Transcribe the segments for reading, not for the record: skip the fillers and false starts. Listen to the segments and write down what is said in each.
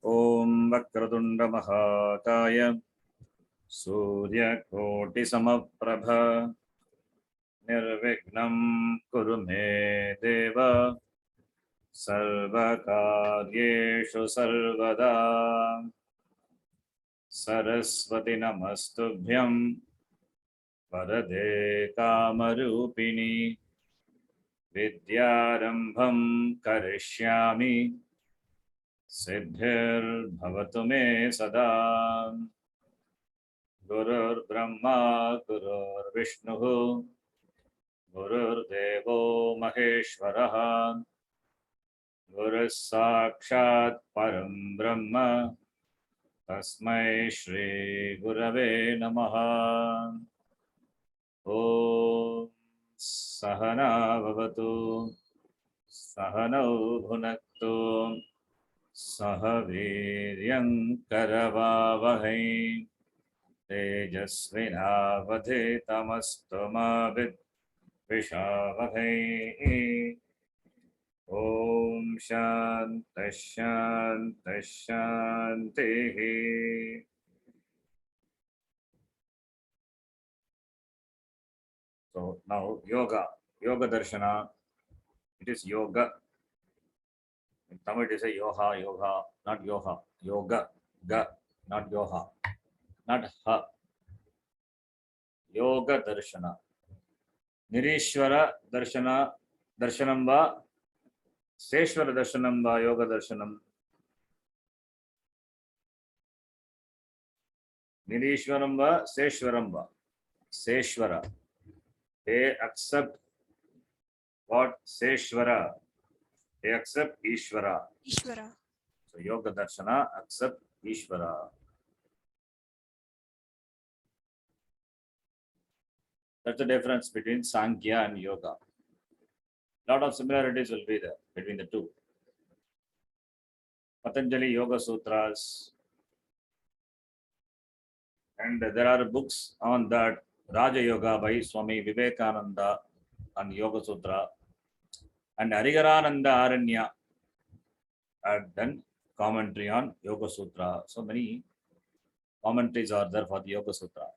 Om Vakratunda Mahataya Surya Koti Samaprabha Nirvignam Kuru Me Deva Sarvakaryeshu Sarvada Saraswati Namastubhyam Varade Kamarupini Vidyarambham Karishyami Siddhir Bhavatu Me Sada Gurur Brahma Gurur Vishnu Gurur Devo Maheshwaraha Guru Sakshat Param Brahma Tasmai Shri Gurave Namaha. Om Sahana Bhavatu Sahanau Bhunaktu Sahaviryam Karavavahai Tejasvinavadhitamastu ma vidvishavahai. Om Shanti Shanti Shanti. So now yoga darshana. It is yoga. In Tamil it is a yoga, not yoha. Yoga, ga, not yoha, not ha. Yoga darshana. Nirishwara darshana, darshanam va, Seshwara darshanam va, yoga darshanam. Nirishwaram va, Seshwaram va. Seshwara. They accept what? Seshwara. They accept Ishvara. Ishvara. So yoga darshana accept Ishvara. That's the difference between Sankhya and yoga. Lot of similarities will be there between the two. Patanjali Yoga Sutras, and there are books on that. Raja Yoga by Swami Vivekananda on Yoga Sutra, and Hariharananda Aranya had done commentary on Yoga Sutra. So many commentaries are there for the Yoga Sutra.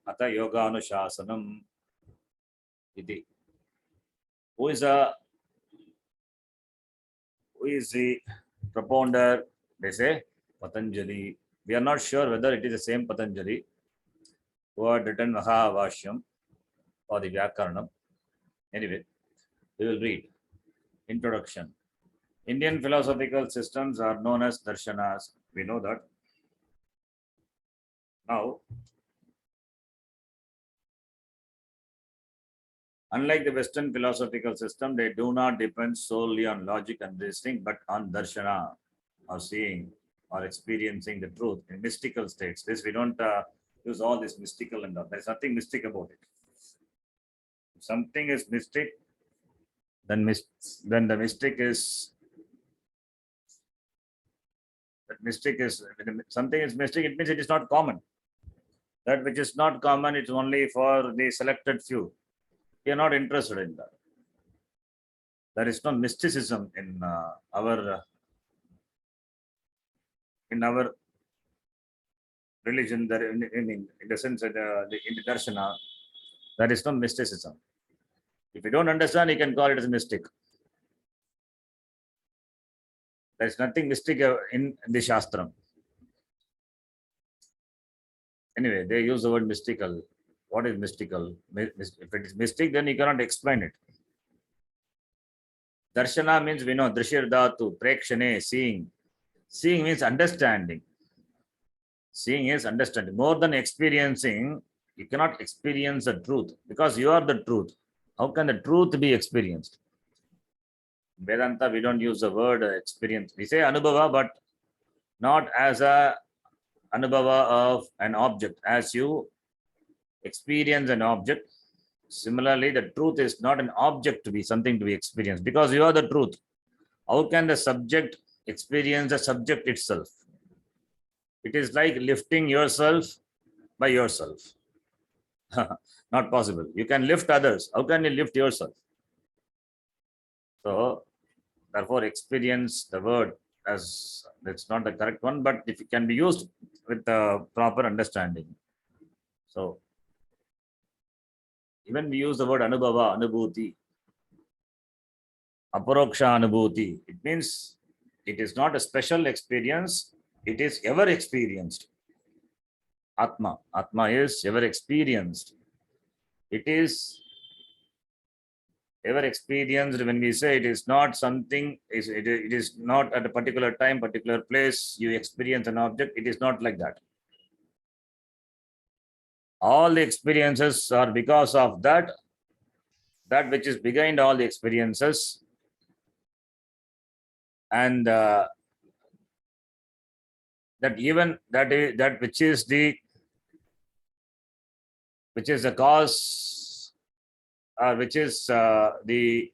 Ata Yoga Anushasanam iti. Who is the propounder? They say Patanjali. We are not sure whether it is the same Patanjali who had written Mahavashyam or the Vyakaranam. Anyway, we will read. Introduction. Indian philosophical systems are known as darshanas. We know that. Now, unlike the Western philosophical system, they do not depend solely on logic and reasoning, but on darshana, or seeing, or experiencing the truth in mystical states. This we don't use all this mystical and all. There's nothing mystic about it. If something is mystic, then the mystic is something is mystic. It means it is not common. That which is not common, it's only for the selected few. We are not interested in that. There is no mysticism in our religion. There in the sense that in the darshana, there is no mysticism. If you don't understand, you can call it as mystic. There is nothing mystic in the Shastram. Anyway, they use the word mystical. What is mystical? If it is mystic, then you cannot explain it. Darshana means we know, Drishir Dhatu, Prekshane, seeing. Seeing means understanding. Seeing is understanding. More than experiencing, you cannot experience the truth because you are the truth. How can the truth be experienced? Vedanta, we don't use the word experience. We say anubhava, but not as a anubhava of an object. As you experience an object, similarly, the truth is not an object to be something to be experienced because you are the truth. How can the subject experience the subject itself? It is like lifting yourself by yourself. Not possible. You can lift others. How can you lift yourself? So, therefore, experience the word as that's not the correct one, but if it can be used with proper understanding. So even we use the word anubhava, anubhuti, aparoksha anubhuti. It means it is not a special experience, it is ever experienced. Atma. Atma is ever experienced. It is ever experienced when we say it is not something, it is not at a particular time, particular place, you experience an object. It is not like that. All the experiences are because of that which is behind all the experiences. And that even that is that which is the cause, or which is the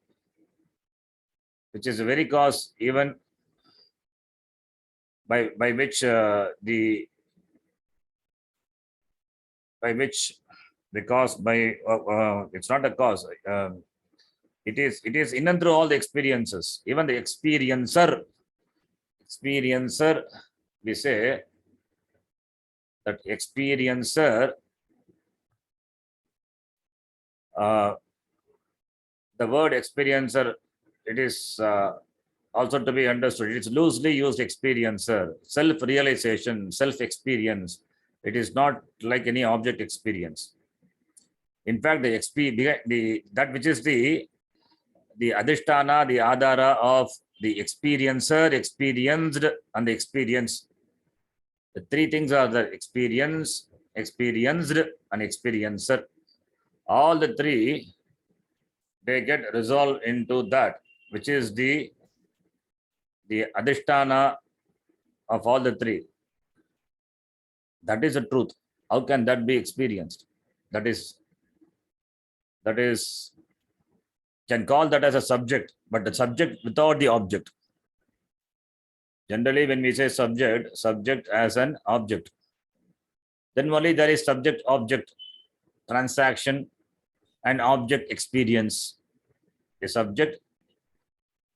which is the very cause even by which by which the cause by it's not a cause, it is in and through all the experiences, even the experiencer, we say that experiencer, the word experiencer, it is also to be understood. It is loosely used experiencer, self-realization, self-experience. It is not like any object experience. In fact, that which is the adhisthana, the adhara of the experiencer, experienced, and the experience. The three things are the experience, experienced, and experiencer. All the three, they get resolved into that, which is the adhisthana of all the three. That is the truth. How can that be experienced? That is can call that as a subject, but the subject without the object. Generally, when we say subject as an object, then only there is subject object transaction and object experience. A subject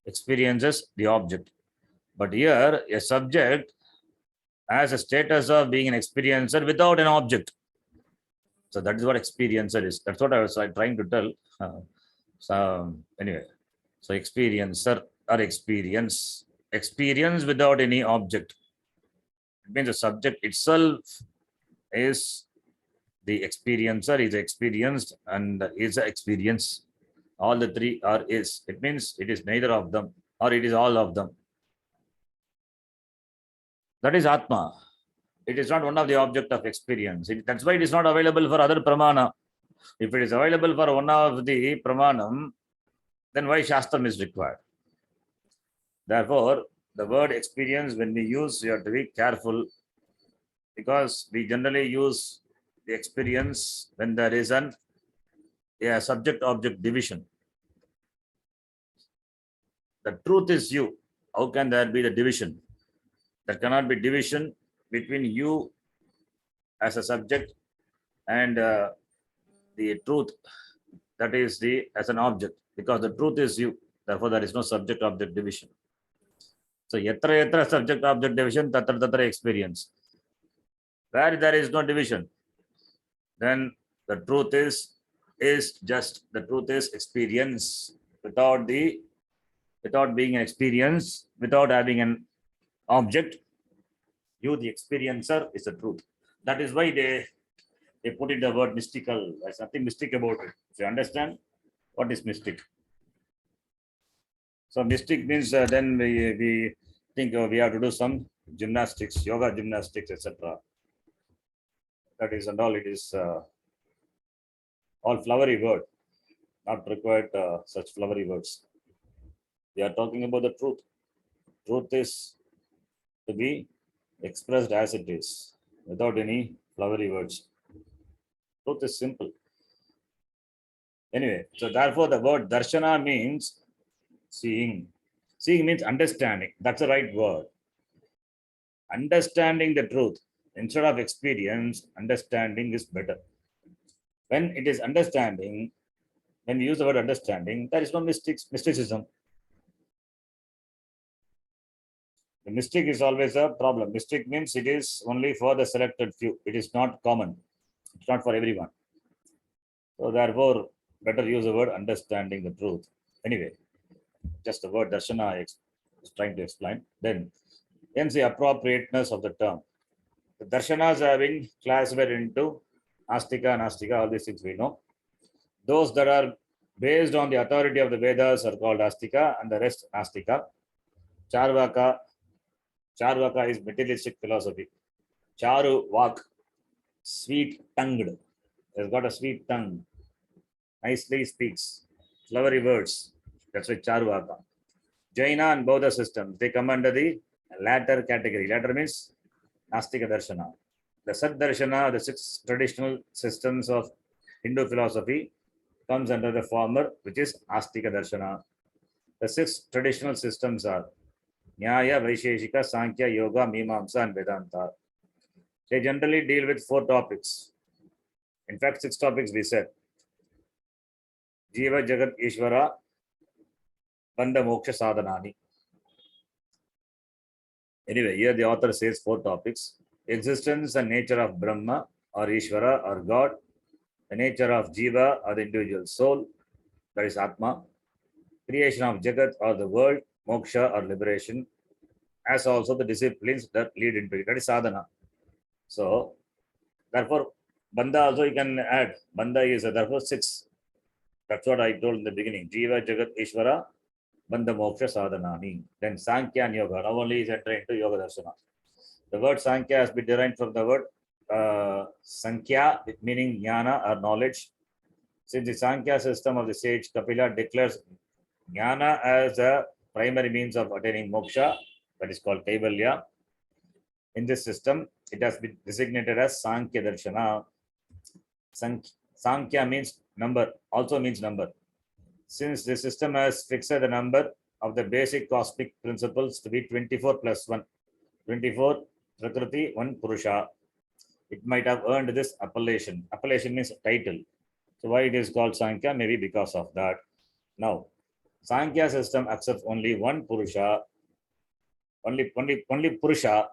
experiences the object, but here a subject has a status of being an experiencer without an object. So that is what experiencer is. That's what I was trying to tell. So anyway, so experiencer or experience without any object. It means the subject itself is the experiencer, is experienced, and is experience. All the three are is. It means it is neither of them or it is all of them. That is Atma. It is not one of the object of experience. That's why it is not available for other pramana. If it is available for one of the pramanam, then why Shastram is required? Therefore, the word experience, when we use, you have to be careful, because we generally use the experience when there is a subject-object division. The truth is you. How can there be the division? There cannot be division between you as a subject and the truth, that is the as an object, because the truth is you. Therefore, there is no subject-object division. So, yatra subject-object division, tatra experience. Where there is no division, then the truth is just the truth is experience without being an experience, without having an object. You, the experiencer, is the truth. That is why they put in the word mystical. There's nothing mystic about it. If you understand what is mystic. So mystic means then we think we have to do some gymnastics, yoga gymnastics, etc. That is and all. It is all flowery word, not required such flowery words. We are talking about the truth. Truth is to be expressed as it is, without any flowery words. Truth is simple. Anyway, so therefore the word darshana means seeing. Seeing means understanding. That's the right word. Understanding the truth instead of experience, understanding is better. When it is understanding, when we use the word understanding, there is no mysticism. The mystic is always a problem. Mystic means it is only for the selected few. It is not common. It's not for everyone. So therefore, better use the word understanding the truth. Anyway, just the word darshana I was trying to explain. Then, hence the appropriateness of the term. The darshanas are being classified into astika, nastika, all these things we know. Those that are based on the authority of the Vedas are called astika, and the rest nastika. Charvaka, Charvaka is materialistic philosophy. Charu Vak, sweet tongued. Has got a sweet tongue. Nicely speaks. Flowery words. That's why Charvaka. Jaina and Bodha systems, they come under the latter category. Latter means Nastika Darshana. The Sad Darshana, the 6 traditional systems of Hindu philosophy, comes under the former, which is Astika Darshana. The 6 traditional systems are Nyaya, Vaisheshika, Sankhya, Yoga, Mimamsa, and Vedanta. They generally deal with 4 topics. In fact, 6 topics we said. Jiva, Jagat, Ishvara, Bandha, Moksha, Sadhanani. Anyway, here the author says 4 topics. Existence and nature of Brahma or Ishvara or God. The nature of Jiva or the individual soul, that is Atma. Creation of Jagat or the world, Moksha or liberation. As also the disciplines that lead into it, that is Sadhana. So, therefore, Bandha also you can add. Bandha is therefore 6. That's what I told in the beginning. Jiva, Jagat, Ishvara, Bandha, Moksha, Sadhanani. Then Sankhya and Yoga. Now only is entering into Yoga Darshana. The word Sankhya has been derived from the word Sankhya, meaning Jnana or knowledge. Since the Sankhya system of the sage Kapila declares Jnana as a primary means of attaining moksha, that is called Kaivalya. In this system, it has been designated as Sankhya Darshana. Sankhya means number, also means number. Since the system has fixed the number of the basic cosmic principles to be 24 plus 1, 24 Prakriti, 1 Purusha, it might have earned this appellation. Appellation means title. So why it is called Sankhya? Maybe because of that. Now, Sankhya system accepts only 1 Purusha, only Purusha,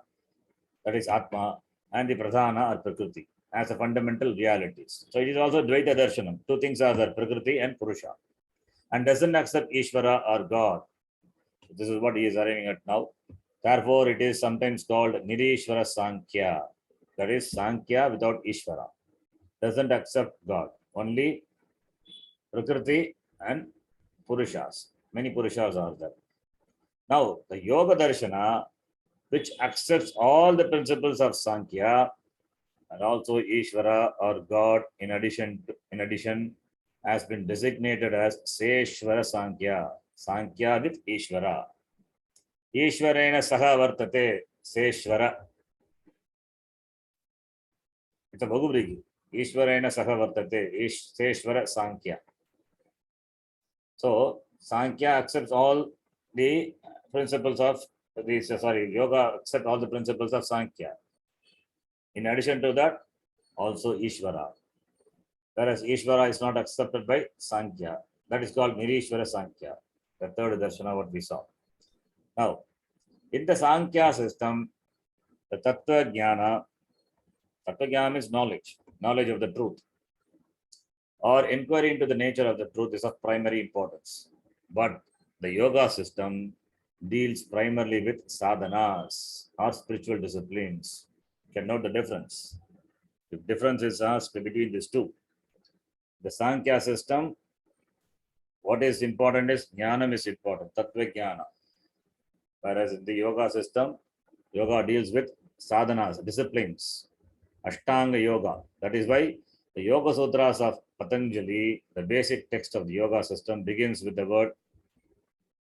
that is Atma, and the Pradhana or Prakriti as a fundamental realities. So it is also Dvaita Darshanam. 2 things are there, Prakriti and Purusha. And doesn't accept Ishvara or God. This is what he is arriving at now. Therefore, it is sometimes called Nirishvara Sankhya. That is Sankhya without Ishvara. Doesn't accept God. Only Prakriti and Purushas. Many Purushas are there. Now, the Yoga Darshana, which accepts all the principles of Sankhya and also Ishvara or God in addition, has been designated as Seshvara Sankhya. Sankhya with Ishvara. Ishvarena saha vartate Seshvara. It's a Bhagubrigi. Ishvarena saha vartate Seshvara Sankhya. So, Sankhya accepts all the principles of this, Yoga accepts all the principles of Sankhya. In addition to that, also Ishvara. Whereas Ishvara is not accepted by Sankhya. That is called Nirishvara Sankhya, the third darshana what we saw. Now, in the Sankhya system, the Tattva Jnana is knowledge of the truth, or inquiry into the nature of the truth is of primary importance. But the Yoga system deals primarily with sadhanas or spiritual disciplines. You can note the difference. The difference is asked between these two. The Sankhya system, what is important is Jnanam is important, Tattva Jnana. Whereas in the Yoga system, Yoga deals with sadhanas, disciplines, Ashtanga Yoga. That is why the Yoga Sutras of Patanjali, the basic text of the Yoga system, begins with the word,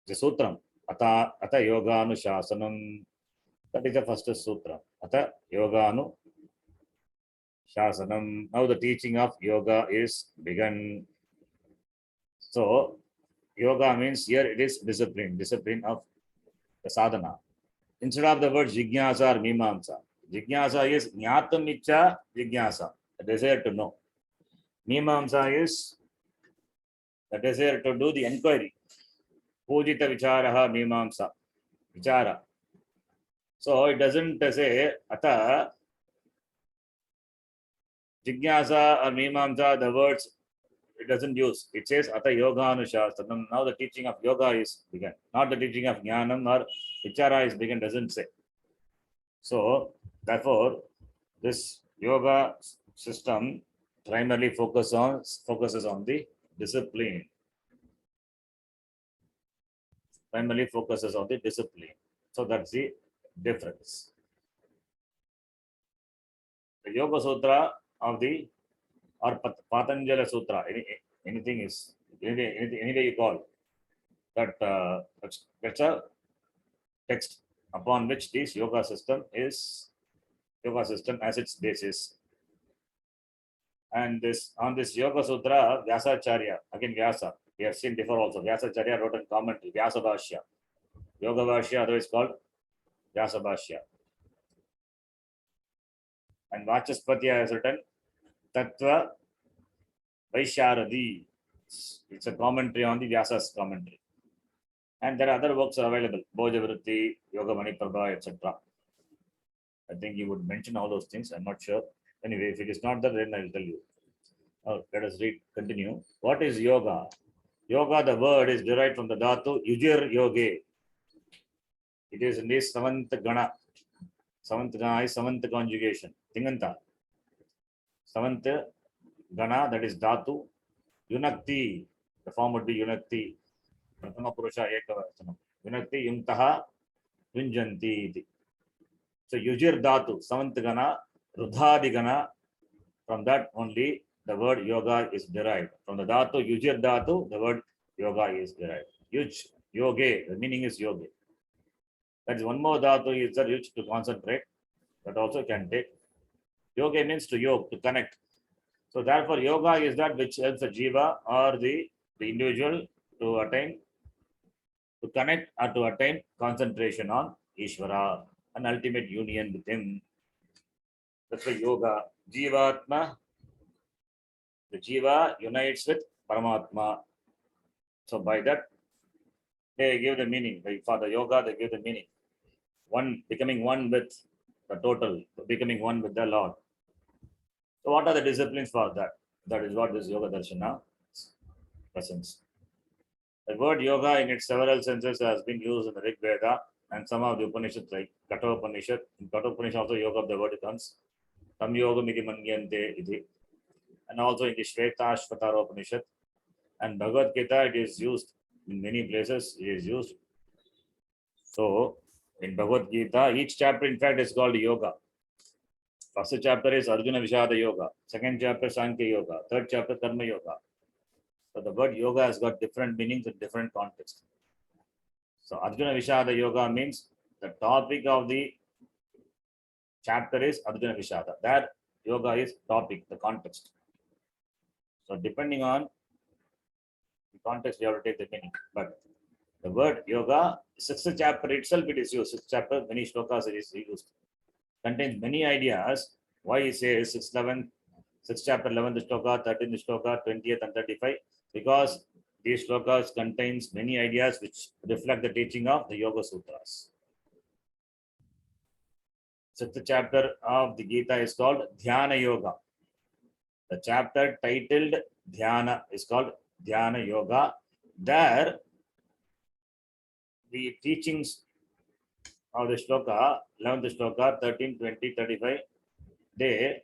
the Sutram, Ata Yoga Anushasanam. That is the first sutra. Ata Yoga Anushasanam. Now the teaching of Yoga is begun. So, Yoga means here it is discipline of the sadhana. Instead of the word Jignasa or Mimamsa, Jignasa is Jnatam Icha Jignasa, the desire to know. Mimamsa is the desire to do the inquiry. Pujita Vicharaha Mimamsa. Vichara. So it doesn't say ata jigyasa or mimamsa, the words it doesn't use. It says ata yoga anushasthanam. Now the teaching of yoga is begun, not the teaching of jnanam or vichara is begun, doesn't say. So therefore, this yoga system primarily focuses on the discipline. Primarily focuses on the discipline. So that's the difference. The Yoga Sutra of the or Patanjali Sutra, anything is any way you call that. That's a text upon which this yoga system as its basis. And this on this Yoga Sutra, Vyasacharya, again Vyasa, we have seen before also. Vyasacharya wrote a commentary, Vyasa Bhashya. Yoga Bhashya, otherwise called Vyasa Bhashya. And Vachaspati has written Tattva Vaisharadi. It's a commentary on the Vyasa's commentary. And there are other works available, Bhojavritti, Yoga Maniprabha, etc. I think you would mention all those things. I'm not sure. Anyway, if it is not there, then I'll tell you. Let us read, continue. What is yoga? Yoga, the word is derived from the dhatu yujir yoge. It is in this seventh gana. Seventh gana is seventh conjugation. Tinganta. Seventh gana, that is dhatu. Yunakti. The form would be yunakti. Pratama purusha ekavachanam. Yunakti yuntaha yunjanti. So yujir dhatu, seventh gana, rudhadi gana. From that only the word yoga is derived. From the dhatu, yujir dhatu, the word yoga is derived. Yuj, yoge, the meaning is yoga. That is one more dhatu is the yuj, to concentrate. That also can take. Yoga means to yog, to connect. So therefore, yoga is that which helps the jiva or the individual to attain, to connect or to attain concentration on Ishvara, an ultimate union with him. That's why yoga. Jivatma, the jiva unites with Paramatma. So by that, they give the meaning. For the yoga, they give the meaning. One, becoming one with the total, becoming one with the Lord. So what are the disciplines for that? That is what this Yoga Darshana presents. The word yoga in its several senses has been used in the Rig Veda and some of the Upanishads like Katha Upanishad. In Katha Upanishad also yoga of the word comes. Tam yoga miti mangyante iti. And also in the Shvetashvatara Upanishad. And Bhagavad Gita, it is used in many places. It is used. So in Bhagavad Gita, each chapter in fact is called yoga. First chapter is Arjuna Vishada Yoga. Second chapter Sankhya Yoga. Third chapter Karma Yoga. So the word yoga has got different meanings in different contexts. So Arjuna Vishada Yoga means the topic of the chapter is Arjuna Vishada. That yoga is topic, the context. So depending on the context, you have to take the meaning. But the word yoga, sixth chapter itself, it is used. Sixth chapter, many shlokas it is used. Contains many ideas. Why he says 6th chapter, 11th shloka, 13th shloka, 20th and 35? Because these shlokas contains many ideas which reflect the teaching of the Yoga Sutras. 6th chapter of the Gita is called Dhyana Yoga. The chapter titled Dhyana is called Dhyana Yoga. There, the teachings of the shloka, 11th shloka, 13, 20, 35, they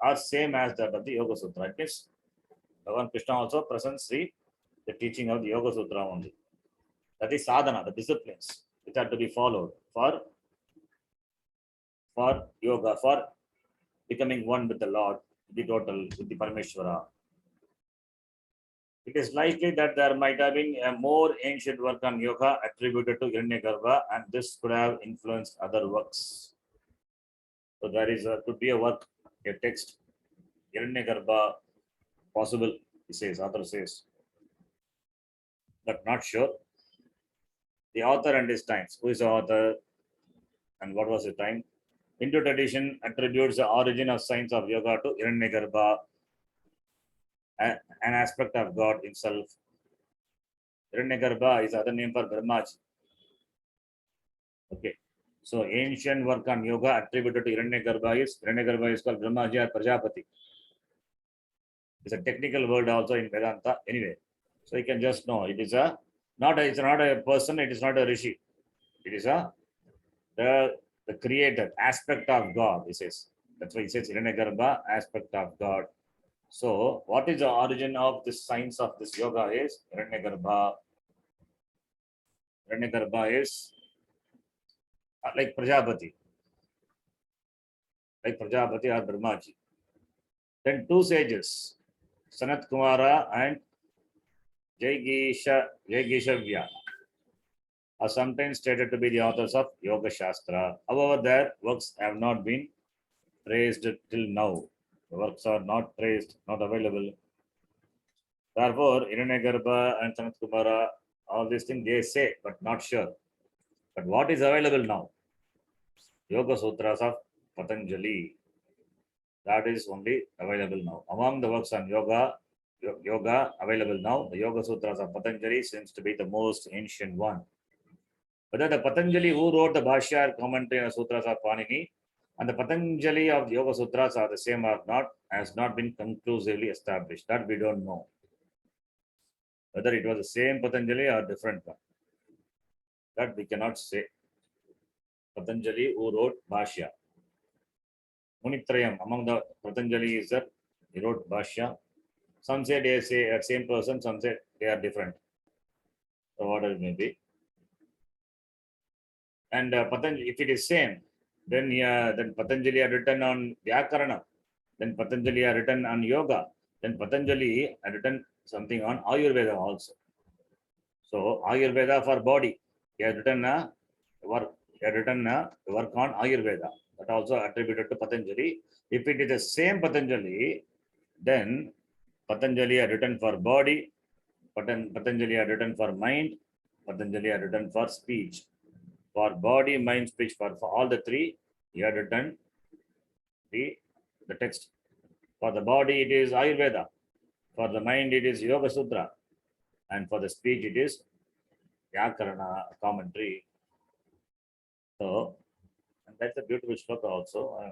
are same as that of the Yoga Sutra. It means Bhagavan Krishna also presents the teaching of the Yoga Sutra only. That is sadhana, the disciplines which are to be followed for yoga, for becoming one with the Lord, the total, with the Parameshwara. It is likely that there might have been a more ancient work on yoga attributed to Hiranyagarbha, and this could have influenced other works. So there is could be a work, a text, Hiranyagarbha, possible, he says, author says, but not sure. The author and his times. Who is the author and what was the time? Hindu tradition attributes the origin of science of yoga to Hiranyagarbha, an aspect of God himself. Hiranyagarbha is other name for Brahmaji. Okay. So ancient work on yoga attributed to Hiranyagarbha is called Brahmaji or Prajapati. It's a technical word also in Vedanta. Anyway, so you can just know it is it's not a person, it is not a rishi. It is the creator aspect of God, he says. That's why he says Hiranyagarbha, aspect of God. So, what is the origin of this science of this yoga is Hiranyagarbha. Hiranyagarbha is like Prajapati or Brahmaji. Then two sages, Sanat Kumara and Jaigishavya, are sometimes stated to be the authors of Yoga Shastra. However, their works have not been traced till now. The works are not traced, not available. Therefore, Hiranyagarbha and Sanat Kumara, all these things they say, but not sure. But what is available now? Yoga Sutras of Patanjali. That is only available now. Among the works on yoga available now, the Yoga Sutras of Patanjali seems to be the most ancient one. Whether the Patanjali who wrote the Bhashya or commentary on the Sutras of Panini and the Patanjali of the Yoga Sutras are the same or not has not been conclusively established. That we don't know. Whether it was the same Patanjali or different one. That we cannot say. Patanjali who wrote Bhashya. Munitrayam, among the Patanjali is that he wrote Bhashya. Some say they say same person, some say they are different. So what it may be. And Patanjali, if it is same, then Patanjali are written on Vyakarana, then Patanjali are written on yoga, then Patanjali are written something on Ayurveda also. So Ayurveda for body, he has written a work on Ayurveda. That also attributed to Patanjali. If it is the same Patanjali, then Patanjali are written for body, Patanjali are written for mind, Patanjali are written for speech. For body, mind, speech, for all the three, he had written the text. For the body, it is Ayurveda. For the mind, it is Yoga Sutra. And for the speech, it is Vyakarana commentary. So, and that's a beautiful shloka also. I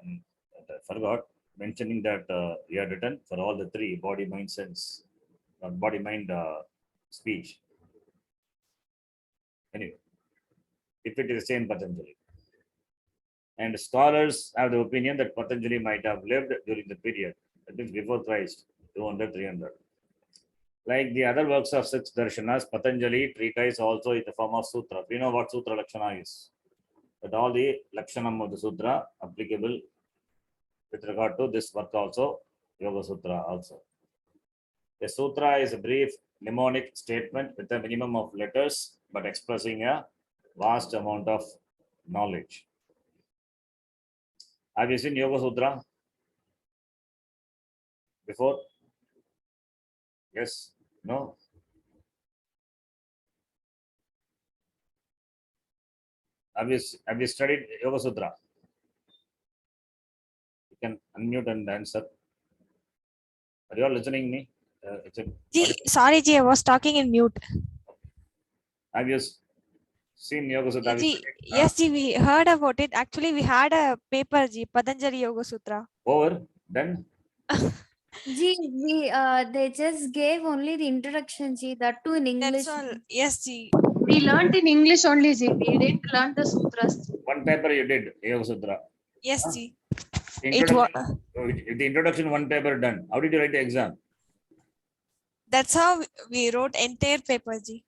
forgot mentioning that he had written for all the three body, mind, sense, body, mind, speech. Anyway, if it is the same Patanjali. And scholars have the opinion that Patanjali might have lived during the period, that means before Christ, 200, 300. Like the other works of six darshanas, Patanjali treatise also in the form of sutra. We know what sutra lakshana is. But all the lakshanam of the sutra applicable with regard to this work also, Yoga Sutra also. The sutra is a brief mnemonic statement with a minimum of letters, but expressing a vast amount of knowledge. Have you seen Yoga Sutra before? Yes? No? Have you studied Yoga Sutra? You can unmute and answer. Are you all listening me? Sorry, Ji, I was talking in mute. Have you seen Yoga Sutra? Yes, Ji, we heard about it. Actually, we had a paper, Ji, Patanjali Yoga Sutra. Over? Then? Ji, they just gave only the introduction, Ji, that too in English. That's all. Yes, Ji. We learned in English only, Ji. We didn't learn the sutras. One paper you did, Yoga Sutra. Yes, Ji. The introduction, one paper done. How did you write the exam? That's how we wrote entire paper, Ji.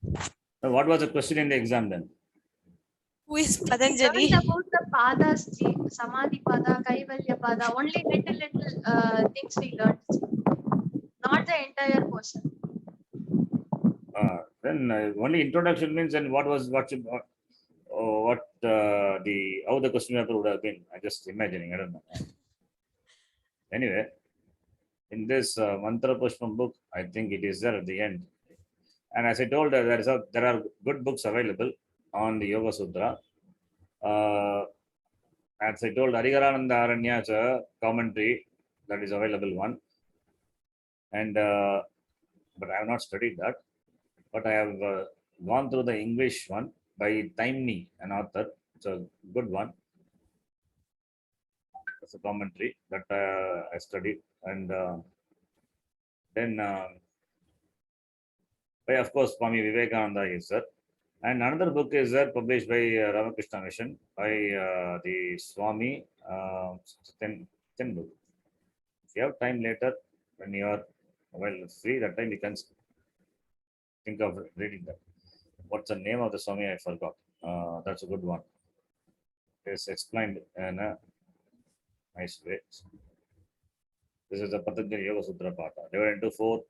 So what was the question in the exam then? Who is Patanjali? We learned about the padas, Ji. Samadhi pada, Kaivalya pada. Only little things we learned, Ji. Not the entire portion. Then only introduction means, and how the question paper would have been. I just imagining. I don't know. Anyway, in this Mantra Pushpam book, I think it is there at the end. And as I told, there are good books available on the Yoga Sutra. As I told, Hariharananda Aranya's commentary, that is available one. And but I have not studied that. But I have gone through the English one by Taimni, an author. It's a good one. It's a commentary that I studied, and then by, of course, Swami Vivekananda is there. And another book is there published by Ramakrishna Mission by the Swami. 10 book. If you have time later, when you are free, that time you can think of reading that. What's the name of the Swami? I forgot. That's a good one. It's explained in a nice way. This is the Patanjali Yoga Sutra Pata, divided into 4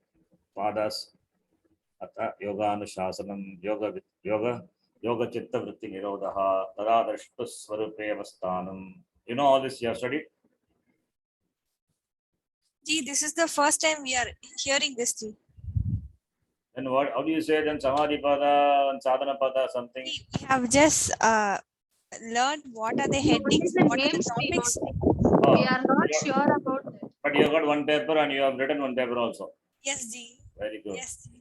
padas. Atha yoga anushasanam yoga chitta vritti nirodha tada drashtu swarupe avasthanam. You know all this you have studied? Ji, this is the first time we are hearing this. Ji. Then what? How do you say then samadhi pada and sadhana pada something? We have just learned what are the headings, the what are the names we topics. know. We are not sure about that. But you have got one paper and you have written one paper also. Yes, Ji. Very good. Yes, Ji.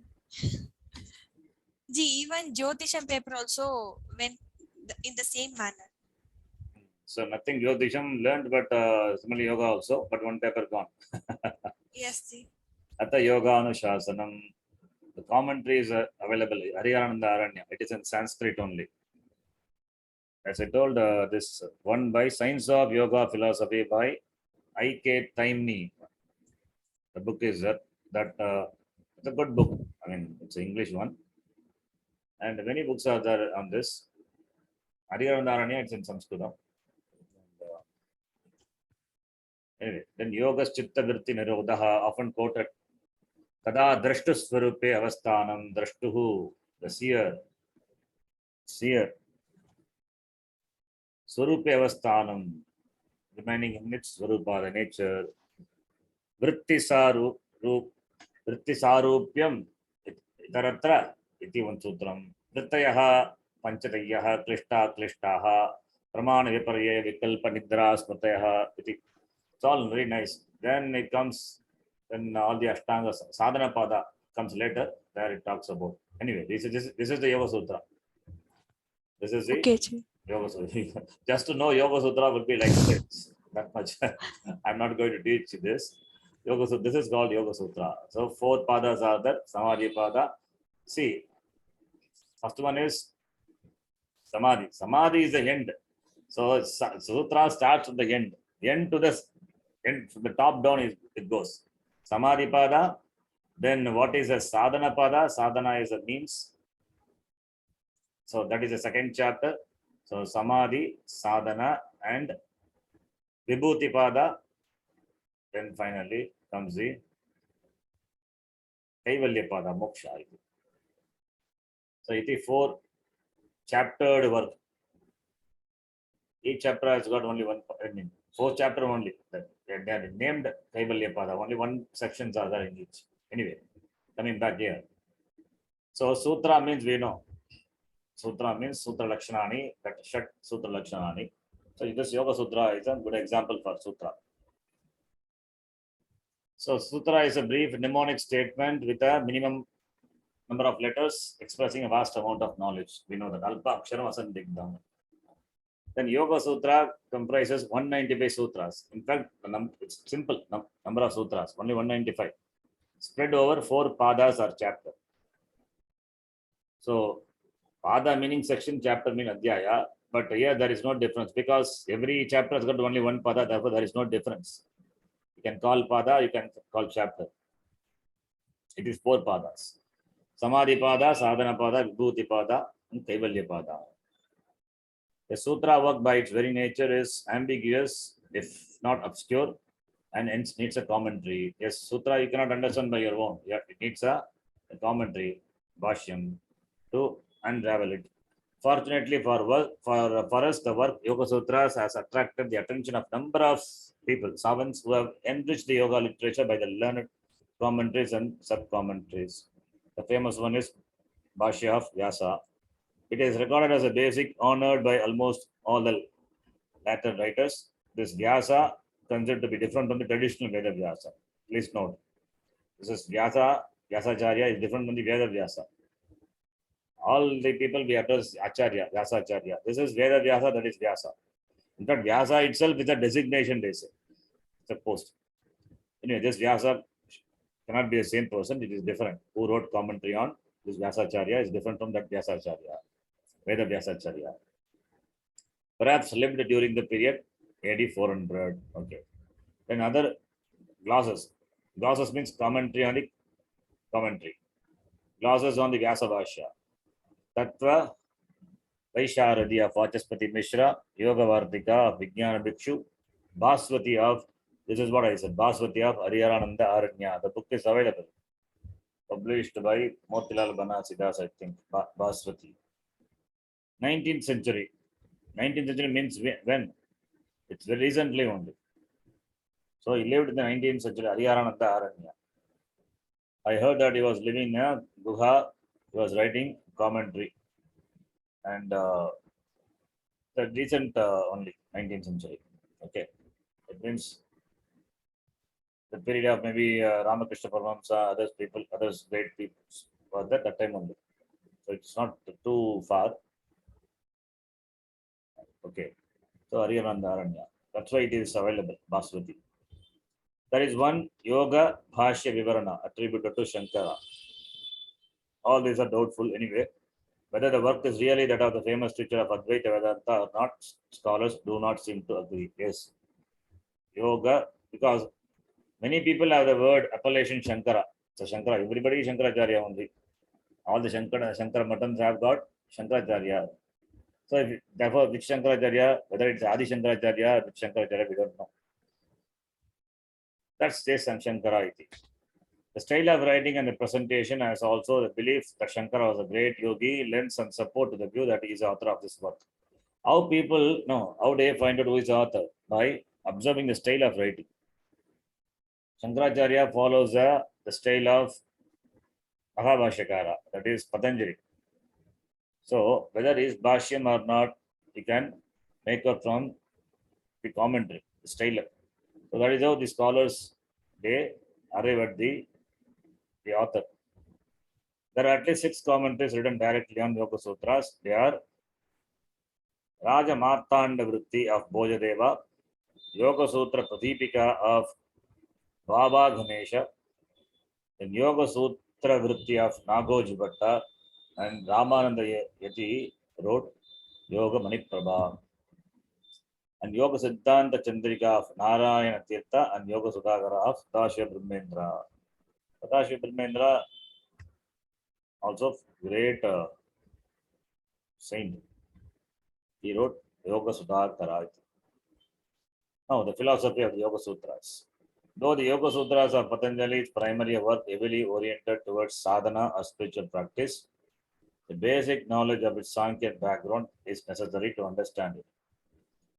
Ji, even Jyotisham paper also went in the same manner. So nothing Jyotisham learned, but similarly yoga also, but one paper gone. Yes, Ji. Atha yoga anushasanam. The commentary is available. Hariyananda Aranya. It is in Sanskrit only. As I told, this one by Science of Yoga Philosophy by I.K. Taimni. The book is that it's a good book. I mean, it's an English one. And many books are there on this. Hariyananda Aranya, it's in Sanskrit. Anyway, then Yoga Chitta Vritti Nirodha, often quoted. Kada drashtu swarupe avasthanam, drashtuhu, the seer. Swarupe avasthanam, remaining in its swarupa, the nature. Vritti sarupyam, itaratra, iti one sutram. Vrittayaha, panchatayyaha, klishtaha, pramana viparya, vikalpa nidra, smrtayaha, iti. It's all very nice. Then it comes, then all the Ashtanga, Sadhana Pada comes later, there it talks about. Anyway, this is the Yoga Sutra. This is the Okay, Ji. Yoga Sutra. Just to know Yoga Sutra would be like this, that much. I'm not going to teach this. Yoga Sutra, this is called Yoga Sutra. So 4 padas are there, Samadhi Pada. See, first one is Samadhi. Samadhi is the end. So Sutra starts at the end. End to the end, from the top down it goes. Samadhi Pada. Then what is a Sadhana Pada? Sadhana is a means. So that is the second chapter. So Samadhi, Sadhana, and Vibhuti Pada. Then finally comes the Kaivalya Pada, Moksha. So it is 4 chaptered work. Each chapter has got only one, 4 chapter only. They are named Kaivalya Pada. Only 1 sections are there in each. Anyway, coming back here. So Sutra means we know. Sutra means Sutra Lakshanani, that Shat Sutra Lakshanani. So this Yoga Sutra is a good example for Sutra. So Sutra is a brief mnemonic statement with a minimum number of letters expressing a vast amount of knowledge. We know that Alpa Aksharam Asandigdham. Then Yoga Sutra comprises 195 sutras. In fact, it's simple number of sutras, only 195. Spread over 4 padas or chapter. So pada meaning section, chapter meaning adhyaya. But here there is no difference because every chapter has got only 1 pada, therefore there is no difference. You can call pada, you can call chapter. It is 4 padas. Samadhi Pada, Sadhana Pada, Vibhuti Pada, and Kaivalya Pada. The sutra work by its very nature is ambiguous, if not obscure, and hence needs a commentary. Yes, sutra you cannot understand by your own. Yeah, it needs a commentary, bhashyam, to unravel it. Fortunately for us, the work Yoga Sutras has attracted the attention of number of people, savants who have enriched the yoga literature by the learned commentaries and sub-commentaries. The famous one is Bhashya of Vyasa. It is regarded as a basic honored by almost all the later writers. This Vyasa considered to be different from the traditional Veda Vyasa. Please note, this is Vyasa, Vyasacharya is different from the Veda Vyasa. All the people we address Acharya, Vyasa Acharya. This is Veda Vyasa, that is Vyasa. In fact, Vyasa itself is a designation, they say. It's a post. Anyway, this Vyasa cannot be the same person, it is different. Who wrote commentary on this Vyasacharya is different from that Vyasacharya, Veda Vyasacharya. Perhaps lived during the period AD 400. Okay. Then other glosses. Glosses means commentary on the commentary. Glosses on the Vyasa Bhashya. Tattva Vaisharadi of Vachaspati Mishra, Yoga Vartika of Vijnana Bhikshu, Baswati of, this is what I said, Baswati of Hariharananda Aranya. The book is available. Published by Motilal Banasidas, I think, Baswati. 19th century. 19th century means when? It's very recently only. So he lived in the 19th century, Hariharananda Aranya. I heard that he was living in a Guha, he was writing commentary. And the recent only 19th century. Okay. It means the period of maybe Ramakrishna Paramahamsa, others people, others great people was that time only. So it's not too far. Okay. So Hariharananda Aranya. That's why it is available, Baswati. There is one Yoga Bhashya Vivarana attributed to Shankara. All these are doubtful anyway. Whether the work is really that of the famous teacher of Advaita Vedanta or not, scholars do not seem to agree. Yes. Yoga, because many people have the word appellation Shankara. So Shankara, everybody is Shankaracharya only. All the Shankara Matams have got Shankaracharya. So if, therefore, which Shankaracharya, whether it's Adi Shankaracharya or which Shankaracharya, we don't know. That stays Shankara, I think. The style of writing and the presentation has also the belief that Shankara was a great yogi, lends some support to the view that he is the author of this work. How people know, how they find out who is the author? By observing the style of writing. Shankaracharya follows the style of Mahabhashyakara, that is Patanjali. So, whether he is Bhashyam or not, you can make up from the commentary, the style. So, that is how the scholars, they arrive at the author. There are at least 6 commentaries written directly on Yoga Sutras. They are Raja Martanda Vritti of Bhojadeva, Yoga Sutra Pradipika of Baba Ganesha, then Yoga Sutra Vritti of Nagoji Bhatta, and Ramananda Yati wrote Yoga Maniprabha, and Yoga Siddhanta Chandrika of Narayana Tirtha, and Yoga Sudhakara of Sadashiva Brahmendra. Sadashiva Brahmendra, also great saint. He wrote Yoga Sudhakara. Now, the philosophy of the Yoga Sutras. Though the Yoga Sutras are Patanjali's primary work, heavily oriented towards sadhana or spiritual practice, the basic knowledge of its Sankhya background is necessary to understand it.